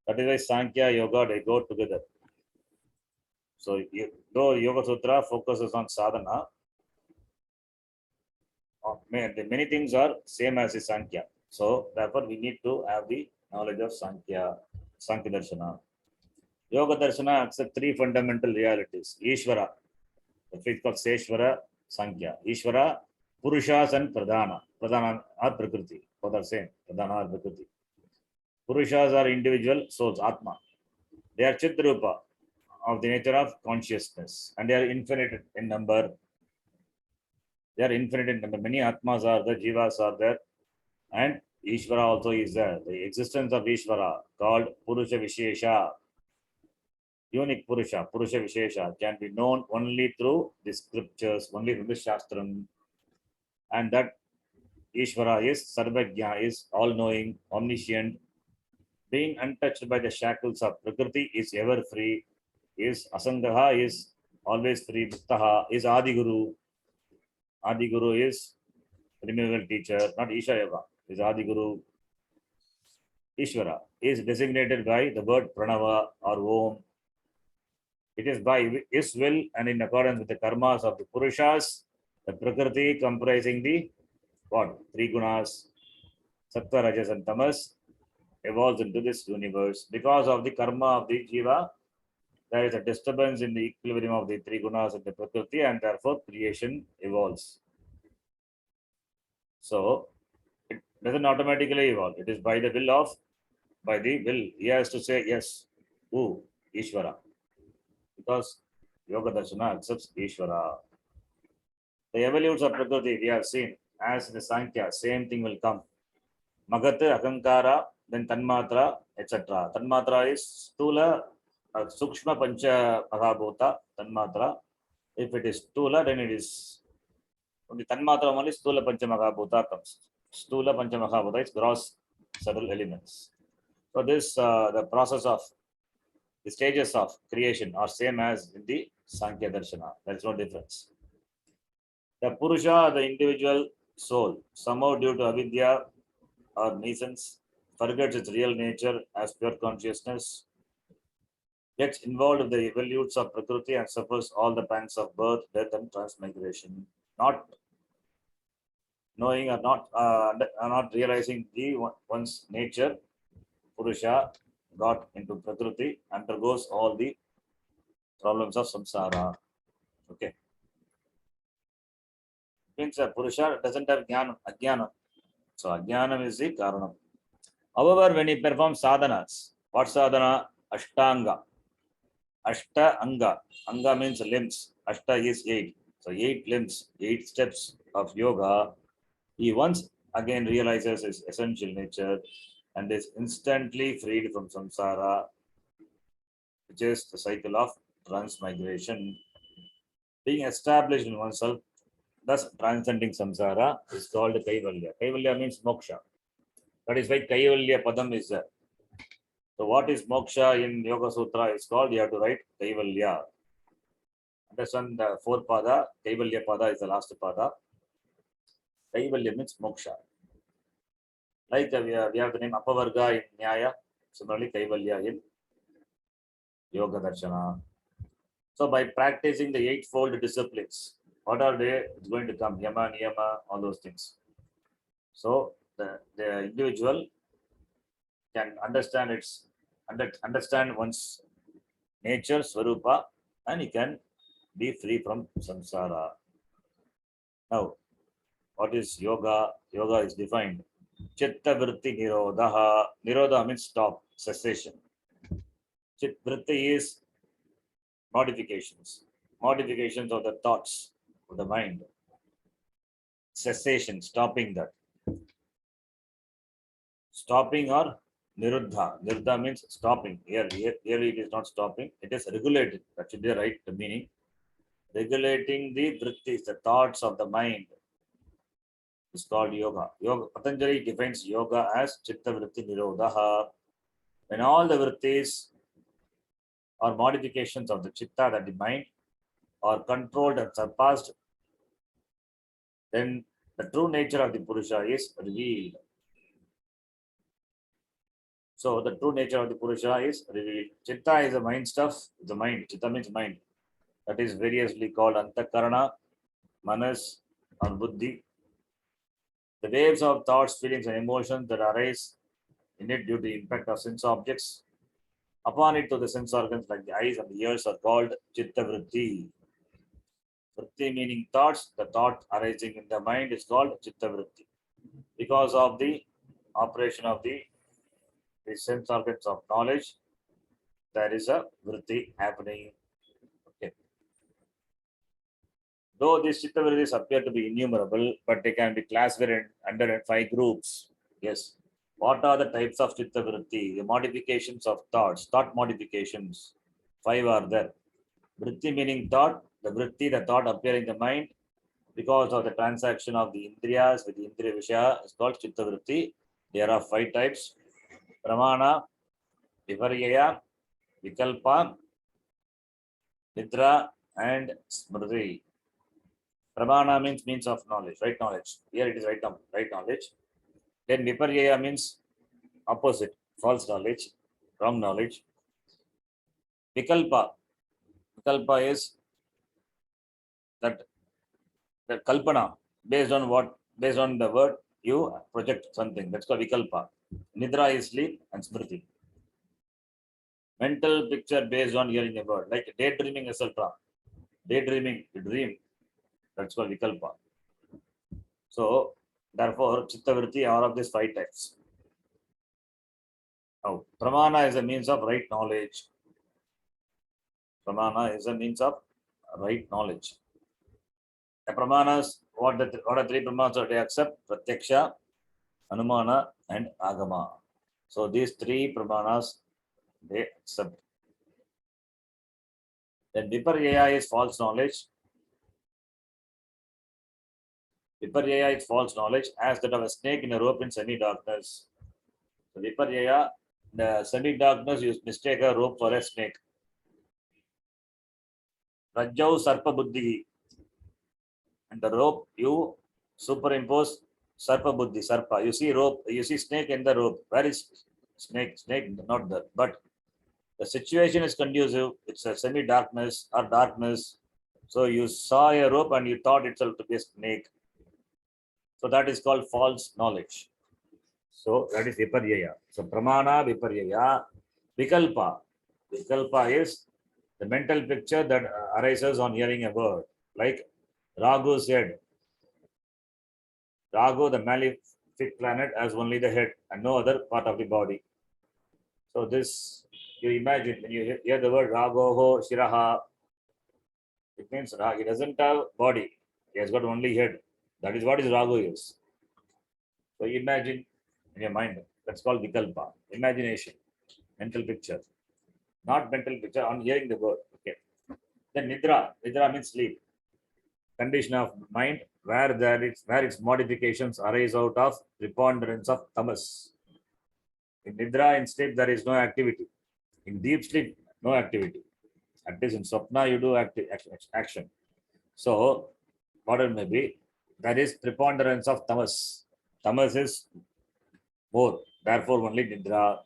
That is why Sankhya and Yoga, they go together. So, though Yoga Sutra focuses on sadhana, many things are same as the Sankhya. So, therefore, we need to have the knowledge of Sankhya Darshana. Yoga Darshana accepts 3 fundamental realities. Ishvara, the fifth called Seshvara, Sankhya. Ishvara, Purushas and Pradhana. Pradhana or Prakriti. Both are same. Pradhana or Prakriti. Purushas are individual souls, Atma. They are Chitrupa of the nature of consciousness. And they are infinite in number. They are infinite in number. Many Atmas are there, Jivas are there. And Ishvara also is there. The existence of Ishvara, called Purusha Vishesha, unique Purusha Vishesha, can be known only through the scriptures, only through the Shastram. And that Ishvara is Sarvajna, is all-knowing, omniscient, being untouched by the shackles of Prakriti, is ever free, is Asangaha, is always free, Bhaktaha, is Adiguru. Adiguru is removal teacher, not Isha Yoga, is Adiguru. Ishvara is designated by the word Pranava or Om. It is by his will and in accordance with the karmas of the Purushas, the Prakriti comprising the what? 3 gunas, Sattva, Rajas and Tamas, evolves into this universe. Because of the karma of the Jiva, there is a disturbance in the equilibrium of the 3 gunas and the Prakriti, and therefore creation evolves. So, doesn't automatically evolve. It is by the will. He has to say yes. Who? Ishvara. Because Yoga Darshana accepts Ishvara. The evolutes of Prakriti we have seen as in the Sankhya, same thing will come. Magat, Akankara, then Tanmatra, etc. Tanmatra is Stula, Sukshma Pancha Mahabhuta, Tanmatra. If it is Stula, then it is only Tanmatra only Stula Pancha Mahabhuta comes. Stula Pancha Mahabhuta is gross subtle elements. So this the process of the stages of creation are same as in the Sankhya Darshana. There is no difference. The Purusha, the individual soul, somehow due to avidya or nescience, forgets its real nature as pure consciousness, gets involved with the evolutes of Prakriti and suffers all the pangs of birth, death, and transmigration, not knowing or not realizing the one's nature. Purusha got into Prakriti, undergoes all the problems of samsara. Okay. Means a Purusha doesn't have ajnana. So ajnanam is the karanam. However, when he performs sadhanas, what sadhana? Ashtanga. Ashta anga. Anga means limbs. Ashta is 8. So 8 limbs, 8 steps of yoga. He once again realizes his essential nature and is instantly freed from samsara, which is the cycle of transmigration. Being established in oneself, thus transcending samsara, is called Kaivalya. Kaivalya means moksha. That is why Kaivalya Padam is there. So what is moksha in Yoga Sutra is called, you have to write Kaivalya. Understand the 4 pada, Kaivalya pada is the last pada. Kaivalya means moksha. Like we have the name Apavarga in Nyaya, similarly Kaivalya in Yoga Darshana. So by practicing the 8-fold disciplines, what are they? It's going to come Yama, Niyama, all those things. So the individual can understand one's nature, Swarupa, and he can be free from samsara. Now, what is yoga? Yoga is defined. Chitta vritti nirodha. Nirodha means stop, cessation. Chit vritti is modifications. Modifications of the thoughts of the mind. Cessation, stopping that. Stopping or niruddha. Niruddha means stopping. Here it is not stopping. It is regulating. That should be the right meaning. Regulating the vrittis, the thoughts of the mind, is called yoga. Yoga. Patanjali defines yoga as chitta vritti nirodha. When all the vrittis or modifications of the chitta, that the mind, are controlled and surpassed, then the true nature of the Purusha is revealed. So the true nature of the Purusha is revealed. Chitta is the mind stuff, the mind. Chitta means mind. That is variously called Antakarana, Manas, or Buddhi. The waves of thoughts, feelings, and emotions that arise in it due to the impact of sense objects upon it to the sense organs like the eyes and the ears are called Chitta Vritti. Vritti meaning thoughts. The thought arising in the mind is called Chitta Vritti. Because of the operation of the sense organs of knowledge, there is a vritti happening. Okay. Though these chitta vrittis appear to be innumerable, but they can be classified under 5 groups. Yes. What are the types of chitta vritti? The modifications of thoughts, thought modifications. 5 are there. Vritti meaning thought, the vritti, the thought appearing in the mind because of the transaction of the indriyas with the indriya vishaya is called chitta vritti. There are 5 types. Pramana, Viparyaya, Vikalpa, Nidra, and Smriti. Pramana means of knowledge, right knowledge. Here it is right knowledge. Then Viparyaya means opposite, false knowledge, wrong knowledge. Vikalpa is that kalpana, based on the word you project something. That's called Vikalpa. Nidra is sleep and Smriti. Mental picture based on hearing a word, like daydreaming, etc. Daydreaming, you dream. That's called Vikalpa. So, Therefore, chitta vritti are of these 5 types. Now, pramana is a means of right knowledge. Pramana is a means of right knowledge. The pramanas, what are 3 pramanas that they accept? Pratyaksha, Anumana, and Agama. So these 3 pramanas they accept. Then Viparyaya is false knowledge. Viparyaya is false knowledge, as that of a snake in a rope in semi-darkness. So Viparyaya, the semi-darkness, you mistake a rope for a snake. Rajau Sarpa Buddhi. And the rope, you superimpose Sarpa Buddhi, Sarpa. You see rope, you see snake in the rope. Where is snake? Snake, not there. But the situation is conducive. It's a semi-darkness or darkness. So you saw a rope and you thought itself to be a snake. So that is called false knowledge. So that is Viparyaya. So Pramana, Viparyaya, Vikalpa. Vikalpa is the mental picture that arises on hearing a word. Like Raghu said, Ragu, the malefic planet, has only the head and no other part of the body. So this, you imagine, when you hear the word Ragoho, Shiraha, it means he doesn't have body. He has got only head. That is what his Ragu is. So imagine in your mind. That's called Vikalpa. Imagination, mental picture. Not mental picture, on hearing the word. Okay. Then Nidra. Nidra means sleep. Condition of mind where its modifications arise out of preponderance of tamas. In Nidra, in sleep, there is no activity. In deep sleep, no activity. At least in Swapna, you do action. So, what it may be, there is preponderance of tamas. Tamas is more, therefore only Nidra.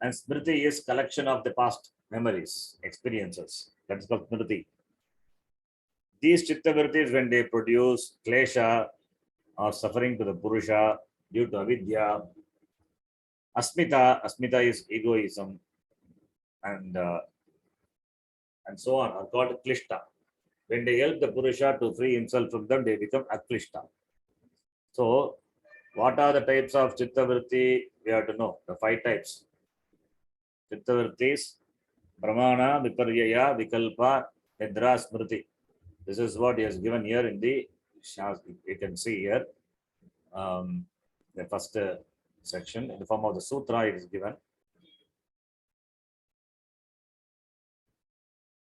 And Smriti is collection of the past memories, experiences. That's called Smriti. These chittavrittis, when they produce klesha or suffering to the Purusha due to avidya, asmita is egoism, and so on, are called klishta. When they help the Purusha to free himself from them, they become aklishta. So, what are the types of chittavritti? We have to know the 5 types. Chittavrittis, Pramana, Viparyaya, Vikalpa, Nidra, Smriti. This is what he has given here in the Shastra. You can see here the first section in the form of the sutra it is given.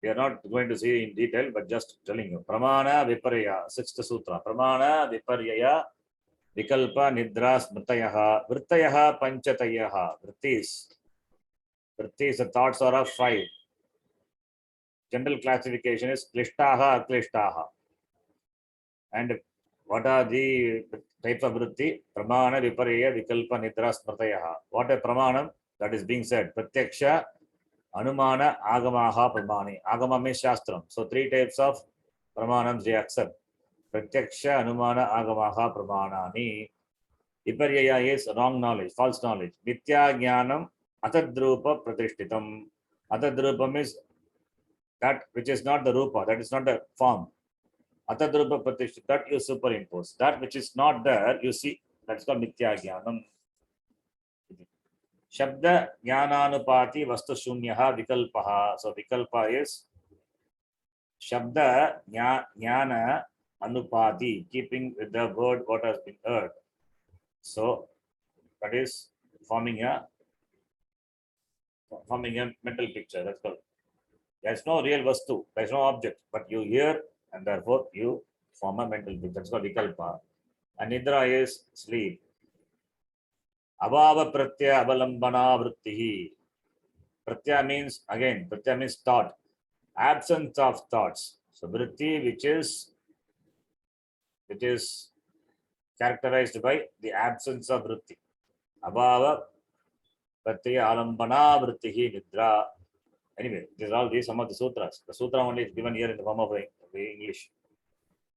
We are not going to see in detail, but just telling you. Pramana Viparya, 6th sutra. Pramana Viparyaya, Vikalpa, Nidra, Smritayaha, Vrittayaha, Panchatayaha. Vrittis, the thoughts are of 5. General classification is Klishtaha, Aklishtaha. And what are the types of vritti? Pramana, Viparya, Vikalpa, Nidra, Smritayaha. What a pramanam that is being said? Pratyaksha, Anumana, Agamaha, Pramani. Agama means Shastram. So 3 types of pramanams they accept. Pratyaksha, Anumana, Agamaha, Pramanani. Viparyaya is wrong knowledge, false knowledge. Mithya Jnanam, Atadrupa Pratishtitam. Atadrupa means that which is not the rupa, that is not the form. Atadrupa Pratishtitam, that you superimpose. That which is not there, you see, that's called Mithya Jnanam. Shabda Jnananupati Vastu Shunyaha Vikalpaha. So Vikalpa is Shabda Jnana Anupati, keeping with the word what has been heard. So that is forming a mental picture. That's called. There's no real vastu, there's no object, but you hear and therefore you form a mental picture. That's called Vikalpa. And Nidra is sleep. Abhava pratyaya avalambana vrittihi. Pratyaya means, again, pratyaya means thought. Absence of thoughts. So vritti, which is characterized by the absence of vritti. Abhava pratyaya alambana vrittihi nidra. Anyway, these are all these some of the sutras. The sutra only is given here in the form of the English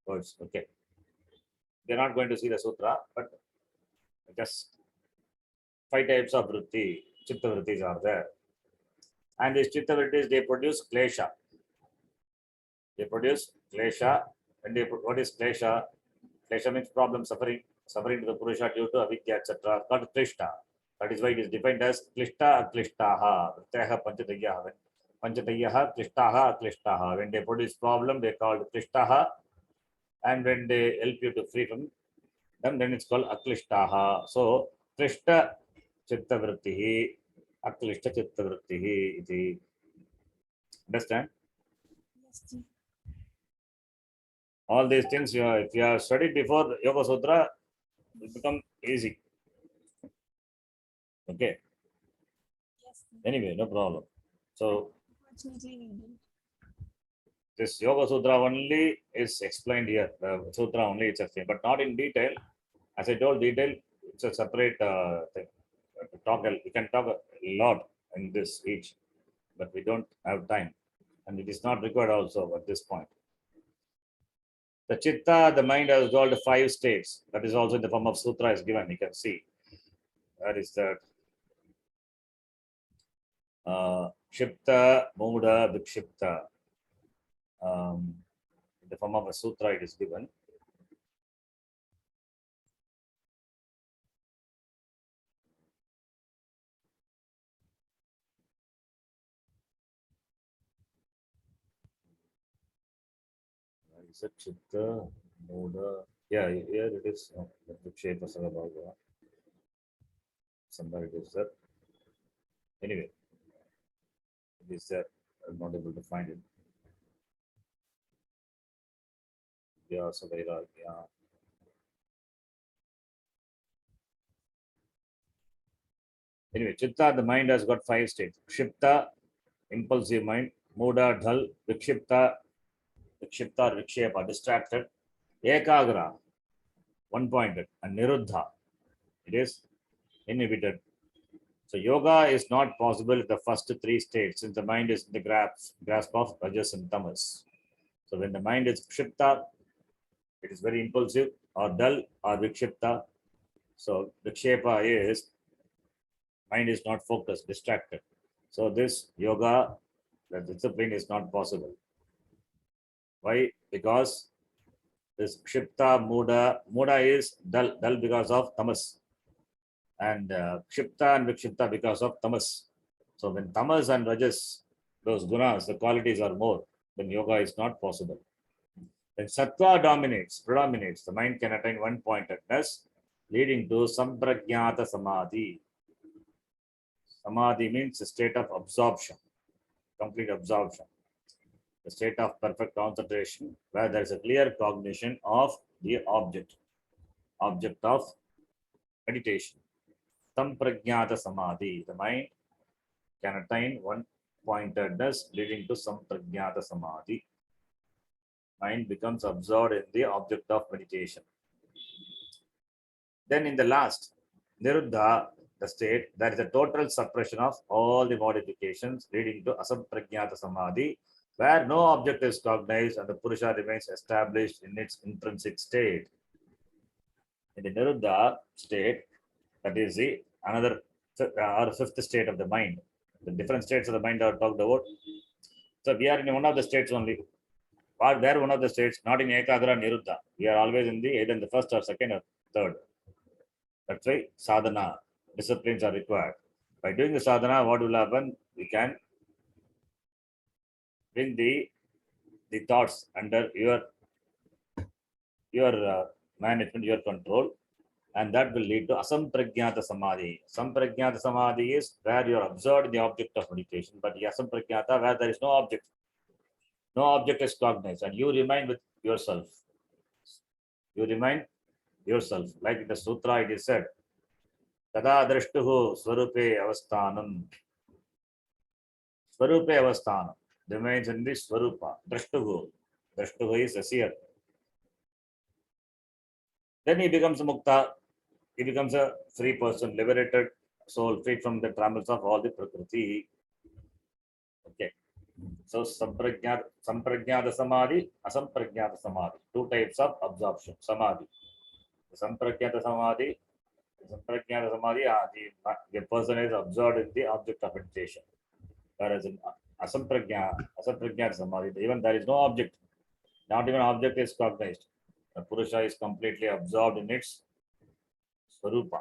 words. Okay. They're not going to see the sutra, but just 5 types of vritti, chitta vrittis are there. And these chitta vrittis, they produce klesha. They produce klesha. And what is klesha? Klesha means problem, suffering, suffering to the Purusha due to avidya, etc. Called Klishta. That is why it is defined as Klishta, Klishtaha. Pratyaha, Panchatayaha. Panchatayaha, Klishtaha, Klishtaha. When they produce problem, they called Klishtaha. And when they help you to free from them, then it's called Aklishtaha. So, Klishta Chitta Vrittihi, Aklishta Chitta Vrittihi. Iti. Understand? Yes, ji. All these things, if you have studied before Yoga Sutra, it become easy. Okay. Yes, ji. Anyway, no problem. So, Unfortunately, we didn't. this Yoga Sutra only is explained here. The Sutra only it's explained, but not in detail. As I told, detail it's a separate thing. We can talk a lot in this each, but we don't have time, and it is not required also at this point. The chitta, the mind, has got 5 states. That is also in the form of sutra is given. You can see. That is that. Shipta, Muda, Vikshipta. In the form of a sutra, it is given. Is it Chitta, Muda? Yeah, here it is. Vikshepa Sarabhava. Somewhere it is there. Anyway, it is there. I'm not able to find it. Yeah, Savairagya. Anyway, Chitta, the mind has got 5 states. Kshipta, impulsive mind. Muda, dhal. Vikshipta, Vikshepa, distracted. Ekagra, one-pointed. And Niruddha, it is inhibited. So yoga is not possible in the first 3 states since the mind is in the grasp of rajas and tamas. So when the mind is kshipta, it is very impulsive or dull or vikshipta. So vikshepa is mind is not focused, distracted. So this yoga, the discipline is not possible. Why? Because this kshipta, muda is dull because of tamas. And kshipta and vikshipta because of tamas. So when tamas and rajas, those gunas, the qualities are more, then yoga is not possible. When sattva predominates, the mind can attain one-pointedness, leading to samprajnata samadhi. Samadhi means a state of absorption, complete absorption, a state of perfect concentration, where there is a clear cognition of the object of meditation. Samprajnata samadhi, the mind can attain one-pointedness, leading to samprajnata samadhi. Mind becomes absorbed in the object of meditation. Then in the last, Niruddha, the state, there is a total suppression of all the modifications leading to asamprajnata samadhi, where no object is cognized and the Purusha remains established in its intrinsic state. In the Niruddha state, that is the another or fifth state of the mind. The different states of the mind are talked about. So we are in one of the states only. Or where one of the states, not in Ekagra Niruddha. We are always in the either in the first or second or third. That's why sadhana, disciplines are required. By doing the sadhana, what will happen? We can bring the thoughts under your management, your control, and that will lead to asamprajnata samadhi. Samprajnata samadhi is where you are absorbed in the object of meditation, but asamprajnata where there is no object. No object is cognized, and you remain with yourself. You remain yourself. Like in the sutra, it is said, Tada drashtuhu swarupe avasthanam. Swarupe avasthanam remains in the swarupa. Drashtuhu. Drashtuhu is a seer. Then he becomes a mukta. He becomes a free person, liberated soul, free from the trammels of all the prakriti. Okay. So samprajnata samadhi, asamprajnata samadhi. 2 types of absorption. Samadhi. Samprajnata samadhi, the person is absorbed in the object of meditation. Whereas in asamprajnata samadhi, even there is no object, not even object is cognized. The Purusha is completely absorbed in its Swarupa.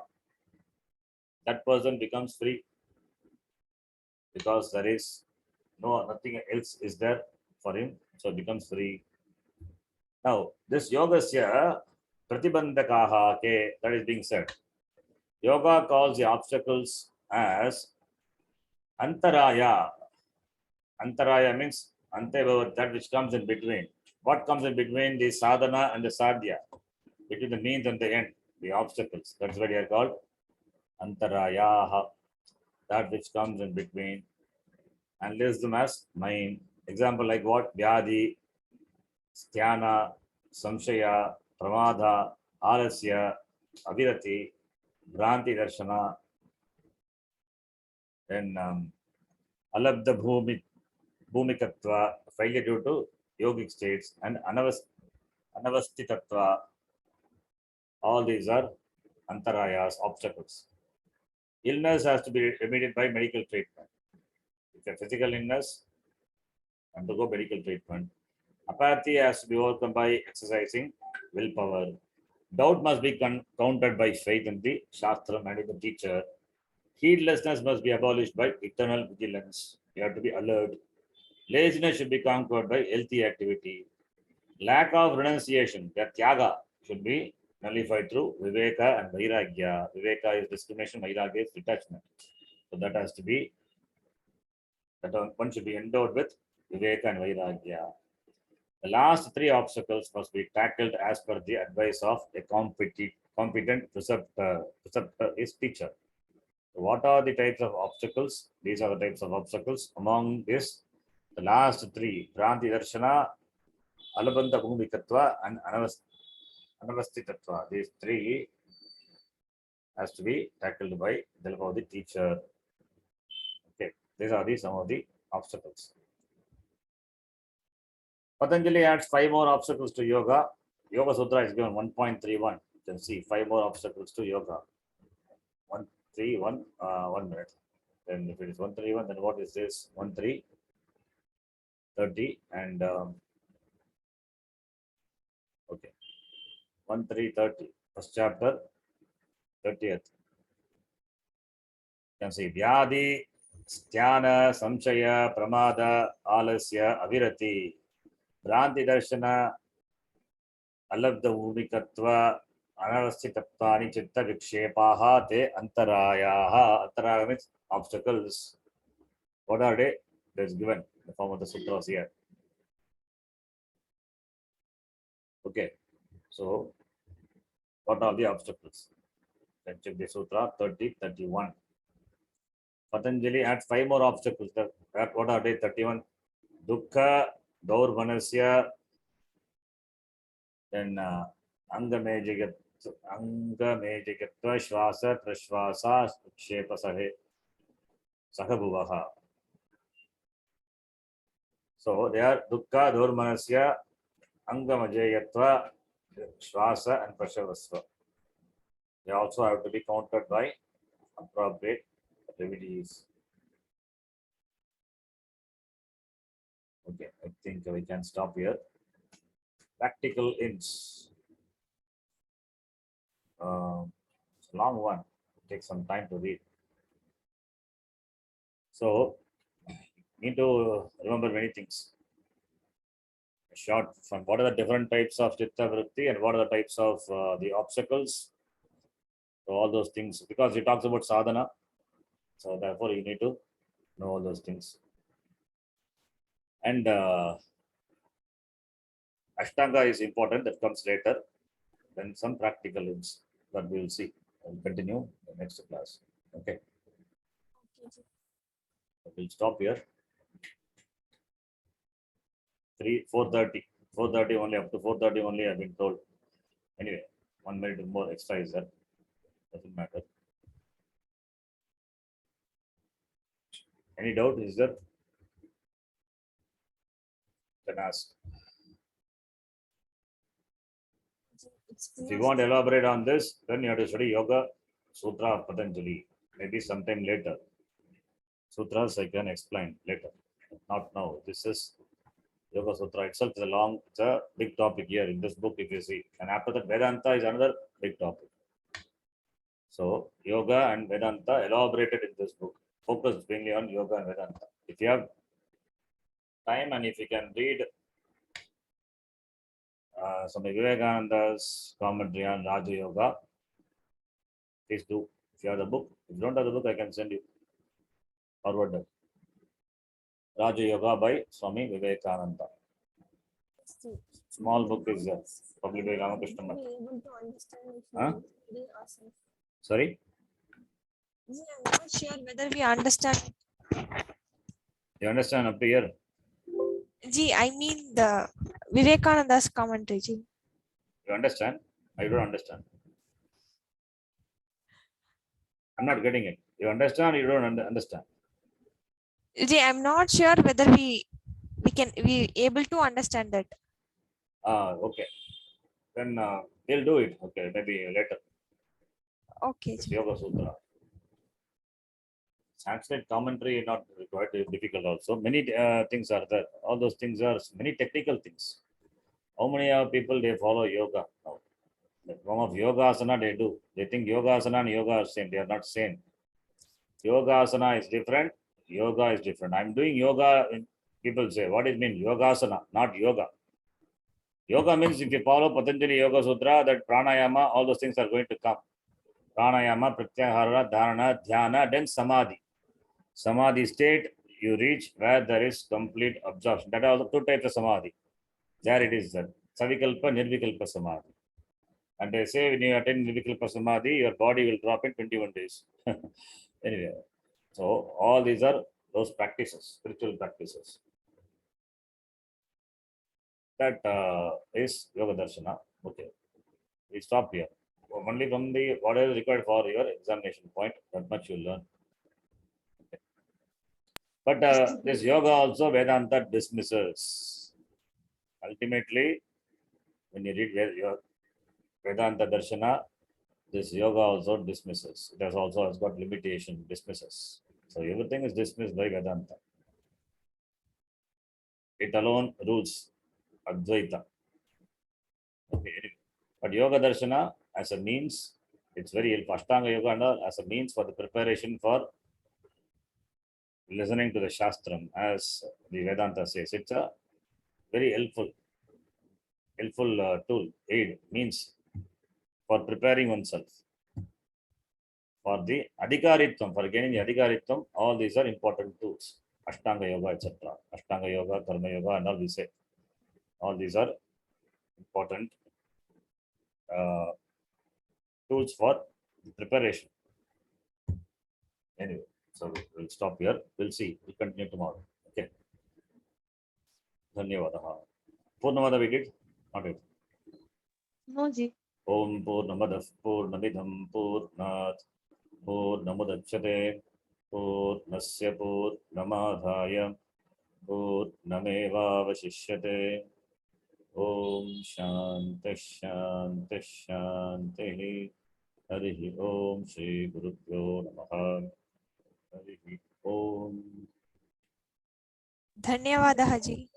That person becomes free because there is nothing else is there for him, so becomes free. Now, this yogasya pratibandhakaha ke, that is being said. Yoga calls the obstacles as antaraya. Antaraya means antebhavat, that which comes in between. What comes in between the sadhana and the sadhya? Between the means and the end, the obstacles. That's what they are called antarayaha. That which comes in between and lists them as mind. Example like what? Vyadi, Sthana, Samshaya, Pramada, Alasya, Avirati, Bhranti Darshana, then Alabdha Bhumikatva, failure due to yogic states, and Anavastitatva. All these are antarayas, obstacles. Illness has to be remedied by medical treatment. If a physical illness, undergo medical treatment. Apathy has to be overcome by exercising willpower. Doubt must be countered by faith in the Shastra and in the teacher. Heedlessness must be abolished by eternal vigilance. You have to be alert. Laziness should be conquered by healthy activity. Lack of renunciation, that tyaga, should be nullified through viveka and vairagya. Viveka is discrimination, vairagya is detachment. So that has to be, that one should be endowed with viveka and vairagya. The last three obstacles must be tackled as per the advice of a competent preceptor. Preceptor is teacher. So what are the types of obstacles? These are the types of obstacles. Among this, the last three, Bhranti Darshana, Alabandha Bhumikatva, and Anavastitatva. These three has to be tackled by the help of the teacher. Okay, these are some of the obstacles. Patanjali adds 5 more obstacles to yoga. Yoga Sutra is given 1.31. You can see 5 more obstacles to yoga. 131, 1 minute. Then if it is 131, then what is this? 1330 and okay. 1330. First chapter, 30th. You can see Vyadi, Sthana, Samshaya, Pramada, Alasya, Avirati. Bhranti Darshana, Alabdha Bhumikatva, Anavasthitattvani Chitta Vikshepaha te Antarayaha. Antaraya means obstacles. What are they? That is given in the form of the sutras here. Okay. So, what are the obstacles? Let's check the sutra 30-31. Patanjali adds 5 more obstacles. What are they? 31. Dukkha, Daurvanasya, then Angamejikatva, Shvasa, Prashvasa, Kshepa Sahe, Sahabhuvaha. So they are Dukkha, Daurvanasya, Angamajayatva, Shvasa, and Prashavasva. They also have to be countered by appropriate remedies. Okay, I think we can stop here. Practical hints. It's a long one. It takes some time to read. So, need to remember many things. Short from what are the different types of Chitta Vritti and what are the types of the obstacles. So all those things, because he talks about sadhana. So therefore you need to know all those things. And Ashtanga is important, that comes later. Then some practical hints that we will see. We'll continue in the next class. Okay. We'll stop here. 4:30. 4:30 only, up to 4:30 only I've been told. Anyway, 1 minute more extra is there. Doesn't matter. Any doubt is there? Can ask. If you want to elaborate on this, then you have to study Yoga Sutra of Patanjali. Maybe sometime later. Sutras I can explain later. Not now. This is Yoga Sutra itself is it's a big topic here in this book, if you see. And after that, Vedanta is another big topic. So, Yoga and Vedanta elaborated in this book, focused mainly on Yoga and Vedanta. If you have time and if you can read some Vivekananda's commentary on Raja Yoga, please do. If you have the book, if you don't have the book, I can send you forward. Raja Yoga by Swami Vivekananda. Small book is published by Ramakrishna Math. Able to understand Huh? very awesome. Sorry? I'm not sure whether we understand. You understand up to here? Ji, I mean the Vivekananda's commentary. Ji. You understand? I don't understand. I'm not getting it. You understand? You don't understand. Ji, I'm not sure whether we able to understand that. Okay. Then we'll do it. Okay, maybe later. Okay. It's Ji. Yoga Sutra. Sanskrit commentary is not quite difficult also. Many things are there. All those things are many technical things. How many people they follow yoga now? The form of yoga asana they do. They think yoga asana and yoga are same. They are not same. Yoga asana is different. Yoga is different. I'm doing yoga. People say, what is mean yoga asana? Not yoga. Yoga means if you follow Patanjali Yoga Sutra, that pranayama, all those things are going to come. Pranayama, pratyahara, dharana, dhyana, then samadhi. Samadhi state you reach where there is complete absorption. That are the two types of samadhi. There it is, savikalpa, nirvikalpa samadhi. And they say when you attend nirvikalpa samadhi, your body will drop in 21 days. Anyway, so all these are those practices, spiritual practices. That is Yoga Darshana. Okay, we stop here. Only from the what is required for your examination point, that much you learn. Okay. But this yoga also Vedanta dismisses. Ultimately, when you read your Vedanta Darshana, this yoga also dismisses. It has got limitation, dismisses. So everything is dismissed by Vedanta. It alone rules Advaita. Okay. But Yoga Darshana as a means, it's very helpful. Ashtanga Yoga and all as a means for the preparation for listening to the Shastram, as the Vedanta says. It's a very helpful tool, aid, means for preparing oneself. For the Adhikaritvam, for gaining the Adhikaritvam, all these are important tools. Ashtanga Yoga, etc. Ashtanga Yoga, Karma Yoga, and all we say. All these are important tools for preparation. Anyway, so we'll stop here. We'll see. We'll continue tomorrow. Okay. Dhanyavadaha. Purnamada we did? Not it. No, Ji. Om Purnamadah Purnamidham Purnat Purnamudachyate Purnasya Purnamadhaya Purnamevavashishyate. Om Shanti Shanti Shanti. Harihi Om Shri Gurubhyo Namaha. Harihi Om. Dhanyawadaha ji.